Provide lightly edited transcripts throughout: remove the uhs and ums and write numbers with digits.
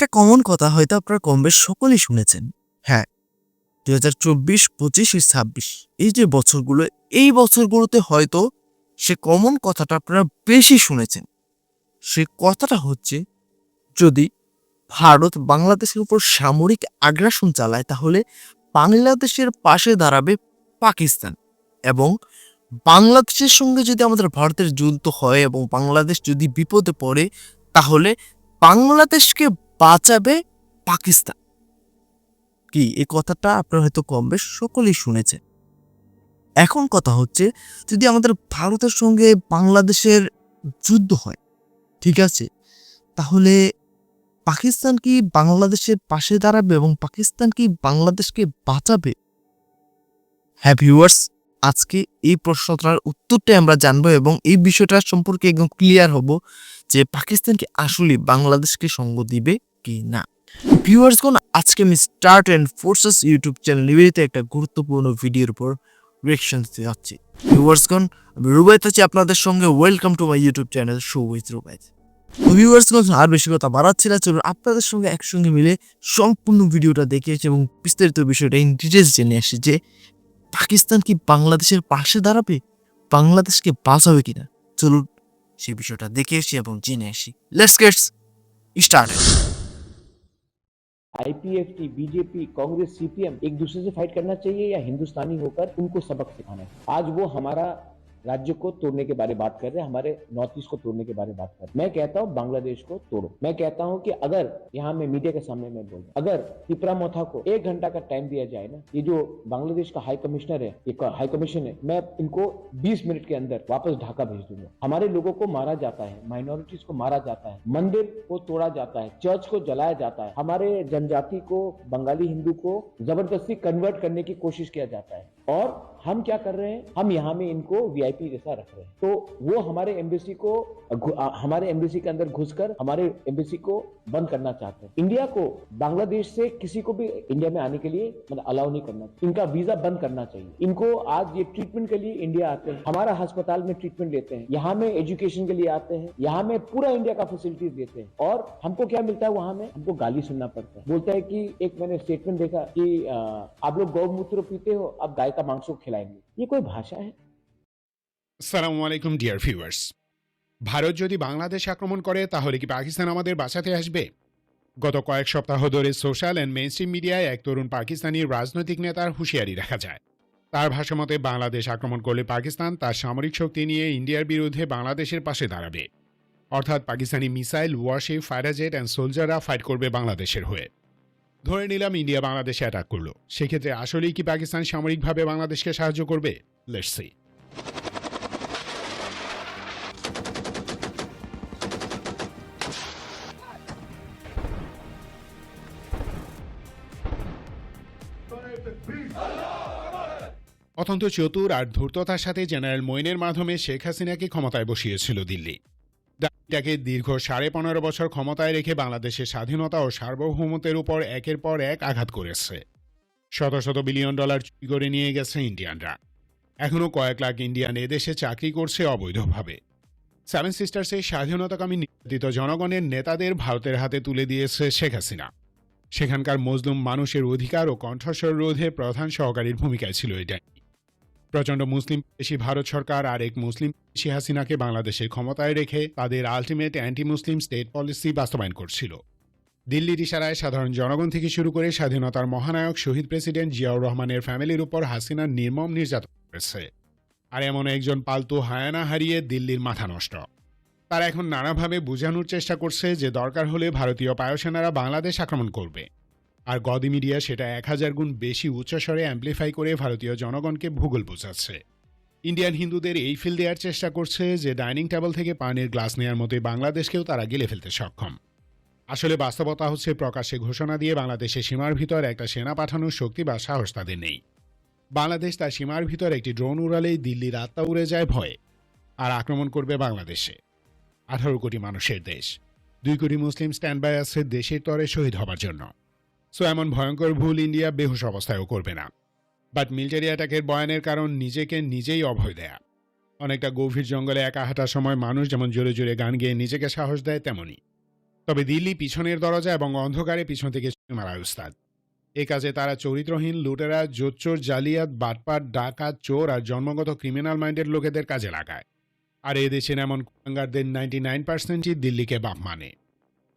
একটা কমন কথা হয়তো আপনারা কম বেশ সকলেই শুনেছেন। হ্যাঁ, ২০২৪, ২৫, ২৬ এই যে বছরগুলো, এই বছরগুলোতে হয়তো সে কমন কথাটা আপনারা বেশি শুনেছেন। সে কথাটা হচ্ছে, যদি ভারত বাংলাদেশের উপর সামরিক আগ্রাসন চালায় তাহলে বাংলাদেশের পাশে দাঁড়াবে পাকিস্তান, এবং বাংলাদেশের সঙ্গে যদি আমাদের ভারতের যুদ্ধ হয় এবং বাংলাদেশ যদি বিপদে পড়ে তাহলে বাংলাদেশকে বাঁচাবে পাকিস্তান। কি এই কথাটা আপনারা হয়তো কম বেশ সকলেই শুনেছেন। এখন কথা হচ্ছে, যদি আমাদের ভারতের সঙ্গে বাংলাদেশের যুদ্ধ হয়, ঠিক আছে, তাহলে পাকিস্তান কি বাংলাদেশের পাশে দাঁড়াবে এবং পাকিস্তান কি বাংলাদেশকে বাঁচাবে? হ্যাঁ ভিউয়ার্স, আজকে এই প্রশ্নটার উত্তরটাই আমরা জানবো এবং এই বিষয়টা সম্পর্কে একদম ক্লিয়ার হব যে পাকিস্তান কি আসলে বাংলাদেশকে সঙ্গ দিবে কি না। ভিউয়ার্সগণ, আজকে আমি start and forces YouTube channel নিবেদিত একটা গুরুত্বপূর্ণ ভিডিওর উপর রিঅ্যাকশন দিতে যাচ্ছি। ভিউয়ার্সগণ, আমি রুবাইত আছি আপনাদের সঙ্গে। Welcome to my YouTube channel show with Rubait. ভিউয়ার্সগণ, আর বেশি কথা বাড়াচ্ছি না, চলুন আপনাদের সঙ্গে একসঙ্গে মিলে সম্পূর্ণ ভিডিওটা দেখে এসে এবং বিস্তারিত বিষয়টা ইন ডিটেলস জেনে আসি যে পাকিস্তান কি বাংলাদেশের পাশে দাঁড়াবে, বাংলাদেশকে বাঁচাবে কিনা। চলুন সেই বিষয়টা দেখে আসি এবং জেনে আসি। Let's get started. IPFT, BJP, Congress, CPM एक दूसरे से फाइट करना चाहिए या हिंदुस्तानी होकर उनको सबक सिखाना है? आज वो हमारा राज्य को तोड़ने के बारे में बात कर रहे हैं, हमारे नॉर्थ ईस्ट को तोड़ने के बारे में बात कर रहे हैं। मैं कहता हूं बांग्लादेश को तोड़ो। मैं कहता हूं कि अगर यहां मैं मीडिया के सामने मैं बोल रहा हूं, अगर तिपरा मोथा को 1 घंटा का टाइम दिया जाए ना, ये जो बांग्लादेश का हाई कमिश्नर है, ये हाई कमीशन है, मैं इनको 20 मिनट के अंदर वापस ढाका भेज दूंगा। हमारे लोगों को मारा जाता है, माइनॉरिटीज को मारा जाता है, मंदिर को तोड़ा जाता है, चर्च को जलाया जाता है, हमारे जनजाति को, बंगाली हिंदू को जबरदस्ती कन्वर्ट करने की कोशिश किया जाता है। और हम क्या कर रहे हैं, हम यहाँ में इनको वीआईपी जैसा रख रहे हैं। तो वो हमारे एम्बेसी के अंदर घुसकर हमारे एम्बेसी को बंद करना चाहते हैं। इंडिया को बांग्लादेश से किसी को भी इंडिया में आने के लिए मतलब अलाउ नहीं करना चाहिए, इनका वीजा बंद करना चाहिए। इनको आज ये ट्रीटमेंट के लिए इंडिया आते हैं, हमारा अस्पताल में ट्रीटमेंट लेते हैं, यहाँ में एजुकेशन के लिए आते हैं, यहाँ में पूरा इंडिया का फैसिलिटीज देते हैं, और हमको क्या मिलता है वहां में, हमको गाली सुनना पड़ता है। बोलता है कि एक मैंने स्टेटमेंट देखा कि आप लोग गौमूत्र पीते हो, अब गाय का मांस को खिलाएंगे। ये कोई भाषा है? আসসালামু আলাইকুম ডিয়ার ভিউয়ার্স। ভারত যদি বাংলাদেশ আক্রমণ করে তাহলে কি পাকিস্তান আমাদের বাঁচাতে আসবে? গত কয়েক সপ্তাহ ধরে সোশ্যাল অ্যান্ড মেইনস্ট্রিম মিডিয়ায় এক তরুণ পাকিস্তানি রাজনৈতিক নেতার হুঁশিয়ারি দেখা যায়। তার ভাষ্যমতে বাংলাদেশ আক্রমণ করলে পাকিস্তান তার সামরিক শক্তি নিয়ে ইন্ডিয়ার বিরুদ্ধে বাংলাদেশের পাশে দাঁড়াবে। অর্থাৎ Pakistani missile, warship, fighter jet and সোলজাররা ফাইট করবে বাংলাদেশের হয়ে। ধরে নিলাম ইন্ডিয়া বাংলাদেশে অ্যাটাক করলো, সেক্ষেত্রে আসলেই কি পাকিস্তান সামরিকভাবে বাংলাদেশকে সাহায্য করবে? Let's see. অত্যন্ত চতুর আর ধূর্ততার সাথে জেনারেল মঈনের মাধ্যমে শেখ হাসিনাকে ক্ষমতায় বসিয়েছিল দিল্লি। এটাকে দীর্ঘ 15.5 বছর ক্ষমতায় রেখে বাংলাদেশের স্বাধীনতা ও সার্বভৌমত্বের উপর একের পর এক আঘাত করেছে। শত শত বিলিয়ন ডলার চুরি করে নিয়ে গেছে ইন্ডিয়ানরা। এখনও কয়েক লাখ ইন্ডিয়ান এদেশে চাকরি করছে অবৈধভাবে। সেভেন সিস্টার্সে স্বাধীনতাকামী নির্যাতিত জনগণের নেতাদের ভারতের হাতে তুলে দিয়েছে শেখ হাসিনা। সেখানকার মজলুম মানুষের অধিকার ও কণ্ঠস্বর রোধে প্রধান সহকারীর ভূমিকায় ছিল এটাই। প্রচণ্ড মুসলিম দেশি ভারত সরকার আর এক মুসলিম দেশি হাসিনাকে বাংলাদেশের ক্ষমতায় রেখে তাদের আলটিমেট অ্যান্টি মুসলিম স্টেট পলিসি বাস্তবায়ন করছিল। দিল্লির ইশারায় সাধারণ জনগণ থেকে শুরু করে স্বাধীনতার মহানায়ক শহীদ প্রেসিডেন্ট জিয়াউর রহমানের ফ্যামিলির উপর হাসিনার নির্মম নির্যাতন করেছে। আর এমন একজন পালতু হায়ানা হারিয়ে দিল্লির মাথা নষ্ট। তারা এখন নানাভাবে বোঝানোর চেষ্টা করছে যে দরকার হলে ভারতীয় বায়ুসেনারা বাংলাদেশ আক্রমণ করবে। আর গদি মিডিয়া সেটা 1000 গুণ বেশি উচ্চস্বরে অ্যাম্প্লিফাই করে ভারতীয় জনগণকে ভূগোল বোঝাচ্ছে। ইন্ডিয়ান হিন্দুদের এই ফিল দেওয়ার চেষ্টা করছে যে ডাইনিং টেবিল থেকে পানির গ্লাস নেওয়ার মতোই বাংলাদেশকেও তারা গিলে ফেলতে সক্ষম। আসলে বাস্তবতা হচ্ছে প্রকাশ্যে ঘোষণা দিয়ে বাংলাদেশের সীমার ভিতর একটা সেনা পাঠানোর শক্তি বা সাহস তাদের নেই। বাংলাদেশ তার সীমার ভিতর একটি ড্রোন উড়ালেই দিল্লির আত্মা উড়ে যায় ভয়ে, আর আক্রমণ করবে বাংলাদেশে। 18 কোটি মানুষের দেশ, 2 কোটি মুসলিম স্ট্যান্ড বাই আছে দেশের তরে শহীদ হবার জন্য। সো এমন ভয়ঙ্কর ভুল ইন্ডিয়া বেহুশ অবস্থায়ও করবে না। বাট মিলিটারি অ্যাটাকের বয়ানের কারণ নিজেকে নিজেই অভয় দেয়া। অনেকটা গভীর জঙ্গলে একা হাঁটার সময় মানুষ যেমন জোরে জোরে গান গেয়ে নিজেকে সাহস দেয়, তেমনই তবে দিল্লি পিছনের দরজা এবং অন্ধকারে পিছন থেকে মারায় উস্তাদ। এ কাজে তারা চরিত্রহীন, লুটেরা, জোচ্চোর, জালিয়াত, বাটপাট, ডাকাত, চোর আর জন্মগত ক্রিমিনাল মাইন্ডের লোকেদের কাজে লাগায়। আর এ দেশের এমন কুলাঙ্গারদের 99%ই দিল্লিকে বাপ মানে।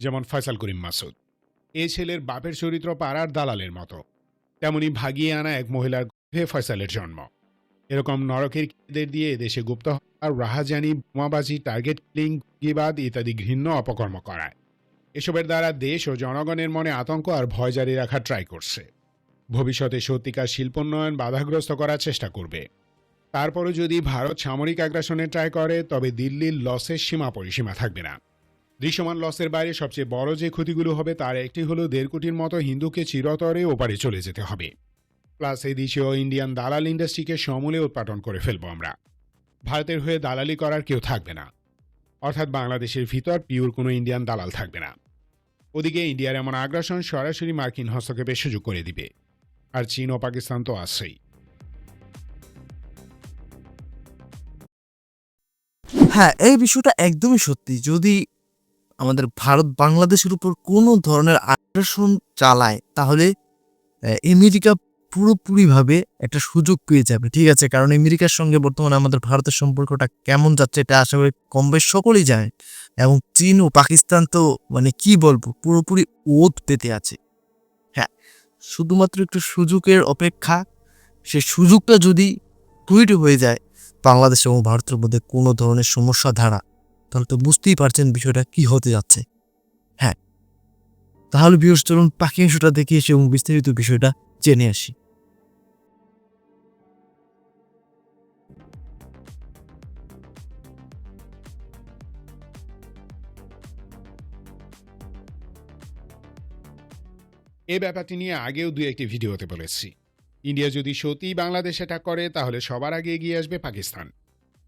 যেমন ফয়সাল করিম মাসুদ। এ ছেলের বাপের চরিত্র পাড়ার দালালের মতো। তেমনি ভাগিয়ে আনা এক মহিলার গর্ভে ফয়সালের জন্ম। এরকম নরকের কিদের দিয়ে এদেশে গুপ্ত হত্যা, রাহাজানি, বোমাবাজি, টার্গেট কিলিং, গিবাদ ইত্যাদি ঘৃণ্য অপকর্ম করায়। এসবের দ্বারা দেশ ও জনগণের মনে আতঙ্ক আর ভয় জারি রাখার ট্রাই করছে। ভবিষ্যতে সত্যিকার শিল্পোন্নয়ন বাধাগ্রস্ত করার চেষ্টা করবে। তারপরও যদি ভারত সামরিক আগ্রাসনের ট্রাই করে, তবে দিল্লির লসের সীমা পরিসীমা থাকবে না। দৃশ্যমান লসের বাইরে সবচেয়ে বড় যে ক্ষতিগুলো হবে তার একটি হলো 1.5 কোটির মতো হিন্দুকে চিরতরে ওপারে চলে যেতে হবে। প্লাস এই দেশীয় ইন্ডিয়ান দালাল ইন্ডাস্ট্রিকে সমূলে উৎপাটন করে ফেলবো আমরা। ভারতের হয়ে দালালি করার কেউ থাকবে না, অর্থাৎ বাংলাদেশের ভিতর পিওর কোনো ইন্ডিয়ান দালাল থাকবে না। ওদিকে ইন্ডিয়ার এমন আগ্রাসন সরাসরি মার্কিন হস্তক্ষেপের সুযোগ করে দিবে। আর চীন ও পাকিস্তান তো আছেই। হ্যাঁ, এই বিষয়টা একদমই সত্যি। যদি আমাদের ভারত বাংলাদেশের উপর কোনো ধরনের আগ্রাসন চালায়, তাহলে আমেরিকা পুরোপুরিভাবে একটা সুযোগ পেয়ে যাবে। ঠিক আছে, কারণ আমেরিকার সঙ্গে বর্তমানে আমাদের ভারতের সম্পর্কটা কেমন যাচ্ছে এটা আশা করি কম বেশ সকলেই জানে। এবং চীন ও পাকিস্তান তো মানে কি বলবো, পুরোপুরি ওত পেতে আছে। হ্যাঁ, শুধুমাত্র একটু সুযোগের অপেক্ষা। সে সুযোগটা যদি তৈরি হয়ে যায় বাংলাদেশ এবং ভারতের মধ্যে কোনো ধরনের সমস্যা ধারা, তাহলে তো বুঝতেই পারছেন বিষয়টা কি হতে যাচ্ছে। হ্যাঁ, তাহলে ভিউয়ার্স চলুন বাকি অংশটা দেখে এসে এবং বিস্তারিত বিষয়টা জেনে আসি। এই ব্যাপারটি নিয়ে আগেও 2-1টি ভিডিওতে বলেছি। ইন্ডিয়া যদি সত্যিই বাংলাদেশ অ্যাটাক করে, তাহলে সবার আগে এগিয়ে আসবে পাকিস্তান।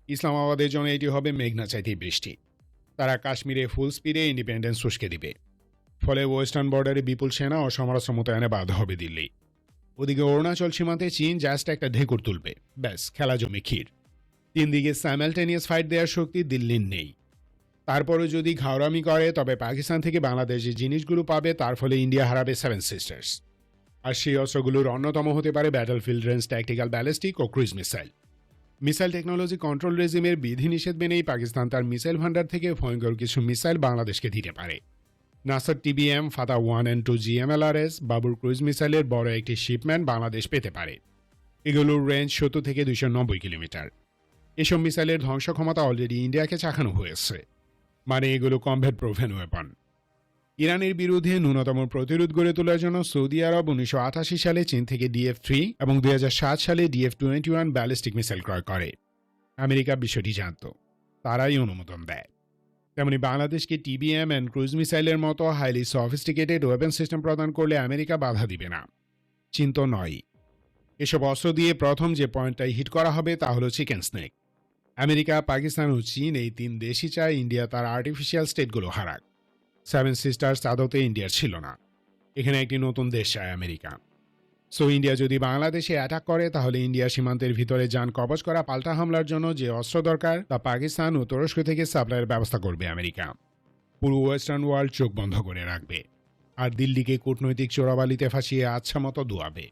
ইসলামাবাদের জন্য এটি হবে মেঘনা চাইতেই বৃষ্টি। তারা কাশ্মীরে ফুল স্পিডে ইন্ডিপেন্ডেন্স উস্কে দিবে। ফলে ওয়েস্টার্ন বর্ডারে বিপুল সেনা ও সমরাস্ত্র মোতায়েনে বাধা হবে দিল্লি। ওদিকে অরুণাচল সীমান্তে চীন জাস্ট একটা ঢেকুর তুলবে, ব্যাস খেলা জমে ক্ষীর। 3 দিকে সাইমালটেনিয়াস ফাইট দেওয়ার শক্তি দিল্লির নেই। তারপরও যদি ঘাওরামি করে, তবে পাকিস্তান থেকে বাংলাদেশ যে জিনিসগুলো পাবে তার ফলে ইন্ডিয়া হারাবে 7 সিস্টার্স। আর সেই অস্ত্রগুলোর অন্যতম হতে পারে ব্যাটলফিল্ড রেঞ্জ ট্যাকটিক্যাল ব্যালিস্টিক ও cruise missile. Missile technology control রেজিমের বিধিনিষেধ মেনেই পাকিস্তান তার মিসাইল ভান্ডার থেকে ভয়ঙ্কর কিছু মিসাইল বাংলাদেশকে দিতে পারে। নাসার টিবিএম, ফাতা 1 and 2 GMLRS, বাবুর ক্রুইজ মিসাইলের বড় একটি শিপম্যান বাংলাদেশ পেতে পারে। এগুলোর রেঞ্জ 70 থেকে 290 কিলোমিটার। এসব মিসাইলের ধ্বংস ক্ষমতা অলরেডি ইন্ডিয়াকে চাখানো হয়েছে, মানে এগুলো কমব্যাট প্রুভেন ওয়েপন। ইরানের বিরুদ্ধে ন্যূনতম প্রতিরোধ গড়ে তোলার জন্য সৌদি আরব 1988 সালে চীন থেকে DF-3 এবং 2007 সালে DF-21 ব্যালিস্টিক মিসাইল ক্রয় করে। আমেরিকা বিষয়টি জানত, তারাই অনুমোদন দেয়। তেমনি বাংলাদেশকে টিবিএম অ্যান্ড ক্রুজ মিসাইলের মতো হাইলি সফিস্টিকেটেড ওয়েপন সিস্টেম প্রদান করলে আমেরিকা বাধা দিবে না, চীন তো নয়। এসব অস্ত্র দিয়ে প্রথম যে পয়েন্টটাই হিট করা হবে তা হলো চিকেন স্নেক। আমেরিকা, পাকিস্তান ও চীন এই 3 দেশই চায় ইন্ডিয়া তার আর্টিফিশিয়াল স্টেটগুলো হারাক। 7 সিস্টার্স আদতে ইন্ডিয়ার ছিল না, এখানে একটি নতুন দেশ চায় আমেরিকা। সো ইন্ডিয়া যদি বাংলাদেশে অ্যাটাক করে, তাহলে ইন্ডিয়া সীমান্তের ভিতরে যান কবচ করা পাল্টা হামলার জন্য যে অস্ত্র দরকার তা পাকিস্তান ও তুরস্ক থেকে সাপ্লাইয়ের ব্যবস্থা করবে আমেরিকা। পুরো ওয়েস্টার্ন ওয়ার্ল্ড চোখ বন্ধ করে রাখবে, আর দিল্লিকে কূটনৈতিক চোরাবালিতে ফাঁসিয়ে আচ্ছা মতো দোয়াবে।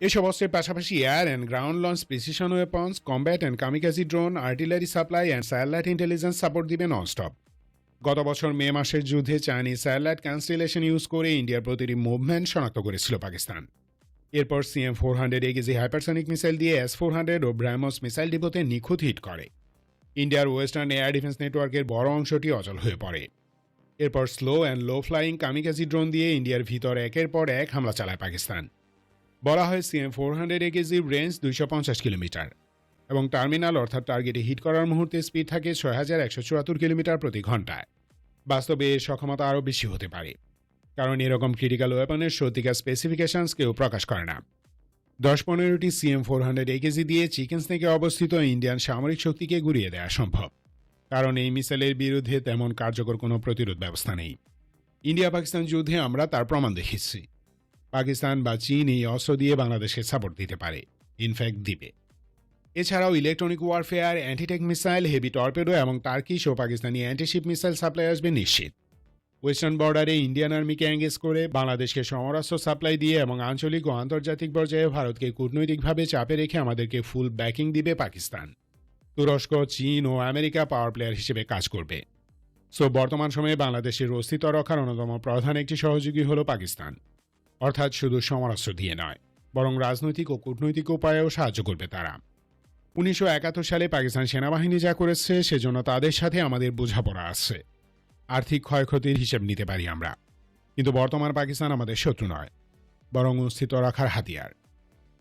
এসব অস্ত্রের পাশাপাশি air and ground launch precision weapons, combat and kamikaze drone, artillery supply and satellite intelligence support দিবে ননস্টপ। গত বছর মে মাসের যুদ্ধে চাইনিজ স্যাটেলাইট কনস্টেলেশন ইউজ করে ইন্ডিয়ার প্রতিটি মুভমেন্ট শনাক্ত করেছিল পাকিস্তান। এরপর CM-400 AGZ হাইপারসনিক মিসাইল দিয়ে S-400 ও ব্রাহ্মস মিসাইল ডিপোতে নিখুঁত হিট করে। ইন্ডিয়ার ওয়েস্টার্ন এয়ার ডিফেন্স নেটওয়ার্কের বড় অংশটি অচল হয়ে পড়ে। এরপর slow and low flying kamikaze drone দিয়ে ইন্ডিয়ার ভিতর একের পর এক হামলা চালায় পাকিস্তান। বলা হয় CM-400 AGZ রেঞ্জ 250 কিলোমিটার এবং টার্মিনাল অর্থাৎ টার্গেটে হিট করার মুহূর্তে স্পিড থাকে 6174 কিলোমিটার প্রতি ঘন্টায়। বাস্তবে এর সক্ষমতা আরও বেশি হতে পারে, কারণ এরকম ক্রিটিক্যাল ওয়েপনের সত্যিকার স্পেসিফিকেশনস কেউ প্রকাশ করে না। 10-15টি CM-400 AGZ দিয়ে চিকেন স্নেকে অবস্থিত ইন্ডিয়ান সামরিক শক্তিকে গুড়িয়ে দেওয়া সম্ভব, কারণ এই মিসাইলের বিরুদ্ধে তেমন কার্যকর কোনো প্রতিরোধ ব্যবস্থা নেই। ইন্ডিয়া পাকিস্তান যুদ্ধে আমরা তার প্রমাণ দেখেছি। পাকিস্তান বা চীন এই অস্ত্র দিয়ে বাংলাদেশকে সাপোর্ট দিতে পারে, ইনফ্যাক্ট দিবে। এছাড়াও electronic warfare, antitank missile, heavy torpedo এবং টার্কিশ ও পাকিস্তানি অ্যান্টিশিপ মিসাইল সাপ্লাই আসবে নিশ্চিত। ওয়েস্টার্ন বর্ডারে ইন্ডিয়ান আর্মিকে এঙ্গেজ করে বাংলাদেশকে সমরাস্ত্র সাপ্লাই দিয়ে এবং আঞ্চলিক ও আন্তর্জাতিক পর্যায়ে ভারতকে কূটনৈতিকভাবে চাপে রেখে আমাদেরকে ফুল ব্যাকিং দিবে পাকিস্তান। তুরস্ক, চীন ও আমেরিকা পাওয়ার প্লেয়ার হিসেবে কাজ করবে। বর্তমান সময়ে বাংলাদেশের অস্তিত্ব রক্ষার অন্যতম প্রধান একটি সহযোগী হল পাকিস্তান। অর্থাৎ শুধু সমরাস্ত্র দিয়ে নয়, বরং রাজনৈতিক ও কূটনৈতিক উপায়েও সাহায্য করবে তারা। 1971 সালে পাকিস্তান সেনাবাহিনী যা করেছে সেজন্য তাদের সাথে আমাদের বোঝাপড়া আছে। আর্থিক ক্ষয়ক্ষতির হিসেব নিতে পারি আমরা, কিন্তু বর্তমান পাকিস্তান আমাদের শত্রু নয়, বরং অস্তিত্ব রাখার হাতিয়ার।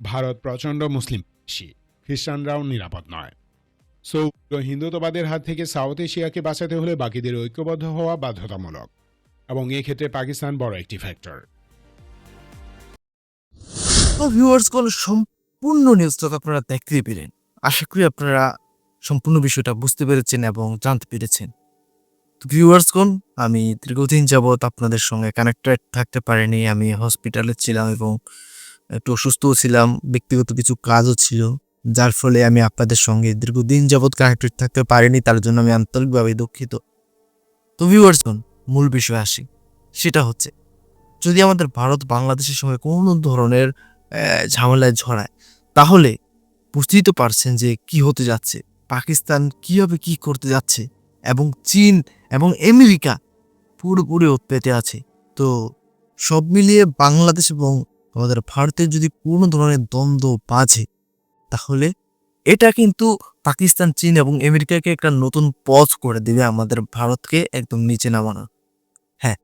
ভারত প্রচণ্ড মুসলিম দেশী, খ্রিস্টানরাও নিরাপদ নয়। হিন্দুত্ববাদের হাত থেকে সাউথ এশিয়াকে বাঁচাতে হলে বাকিদের ঐক্যবদ্ধ হওয়া বাধ্যতামূলক, এবং এক্ষেত্রে পাকিস্তান বড় একটি ফ্যাক্টর। তো ভিউয়ার্স, কোন সম্পূর্ণ নিউজটা আপনারা দেখতে পেলেন। আশা করি আপনারা সম্পূর্ণ বিষয়টা বুঝতে পেরেছেন এবং জানতে পেরেছেন। তো ভিউয়ার্স, আমি দীর্ঘদিন যাবৎ আপনাদের সঙ্গে কানেক্টেড থাকতে পারিনি। আমি হসপিটালে ছিলাম এবং একটু অসুস্থও ছিলাম, ব্যক্তিগত কিছু কাজও ছিল, যার ফলে আমি আপনাদের সঙ্গে দীর্ঘদিন যাবৎ কানেক্টেড থাকতে পারিনি। তার জন্য আমি আন্তরিকভাবে দুঃখিত। তো ভিউয়ার্স, মূল বিষয় আসি। সেটা হচ্ছে, যদি আমাদের ভারত বাংলাদেশের সঙ্গে কোনো ধরনের ঝামেলায় জড়ায়, তাহলে বুঝতেই তো পারছেন যে কি হতে যাচ্ছে, পাকিস্তান কিভাবে কি করতে যাচ্ছে, এবং চীন এবং আমেরিকা পুরোপুরি উৎপেতে আছে। তো সব মিলিয়ে বাংলাদেশ এবং আমাদের ভারতের যদি কোনো ধরনের দ্বন্দ্ব বাজে, তাহলে এটা কিন্তু পাকিস্তান, চীন এবং আমেরিকাকে একটা নতুন পথ করে দেবে আমাদের ভারতকে একদম নিচে নামানো। হ্যাঁ,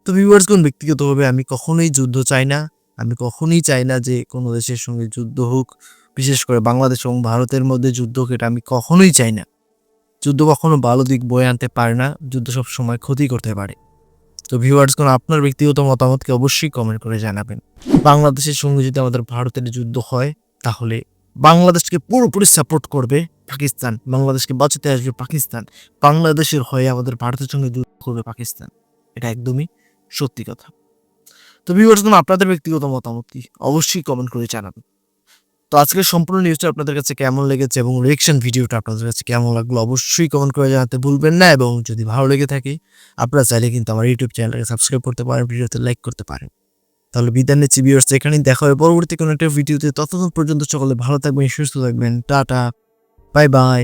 তো ভিউয়ার্স, ব্যক্তিগতভাবে আমি কখনোই যুদ্ধ চাই না। আমি কখনোই চাই না যে কোনো দেশের সঙ্গে যুদ্ধ হোক, বিশেষ করে বাংলাদেশ এবং ভারতের মধ্যে যুদ্ধ হোক, এটা আমি কখনোই চাই না। যুদ্ধ কখনো ভালো দিক বয়ে আনতে পারে না, যুদ্ধ সব সময় ক্ষতি করতে পারে। তো ভিউয়ার্স, আপনার ব্যক্তিগত মতামতকে অবশ্যই কমেন্ট করে জানাবেন। বাংলাদেশের সঙ্গে যদি আমাদের ভারতের যুদ্ধ হয়, তাহলে বাংলাদেশকে পুরোপুরি সাপোর্ট করবে পাকিস্তান, বাংলাদেশকে বাঁচাতে আসবে পাকিস্তান, বাংলাদেশের হয়ে আমাদের ভারতের সঙ্গে যুদ্ধ করবে পাকিস্তান। এটা একদমই সত্যি কথা। তো ভিউয়ার্স, আপনাদের ব্যক্তিগত মতামত কি অবশ্যই কমেন্ট করে জানাবেন। তো আজকের সম্পূর্ণ নিউজটা আপনাদের কাছে কেমন লেগেছে এবং রিঅ্যাকশন ভিডিওটা আপনাদের কাছে কেমন লাগলো অবশ্যই কমেন্ট করে জানাতে ভুলবেন না। এবং যদি ভালো লেগে থাকে, আপনারা চাইলে কিন্তু আমার ইউটিউব চ্যানেলটাকে সাবস্ক্রাইব করতে পারেন, ভিডিওতে লাইক করতে পারেন। তাহলে বিদায় নিচ্ছি ভিউয়ার্স, এখানেই দেখা হবে পরবর্তী কোনো একটা ভিডিওতে। ততক্ষণ পর্যন্ত সকলে ভালো থাকবেন, সুস্থ থাকবেন। Tata, bye bye.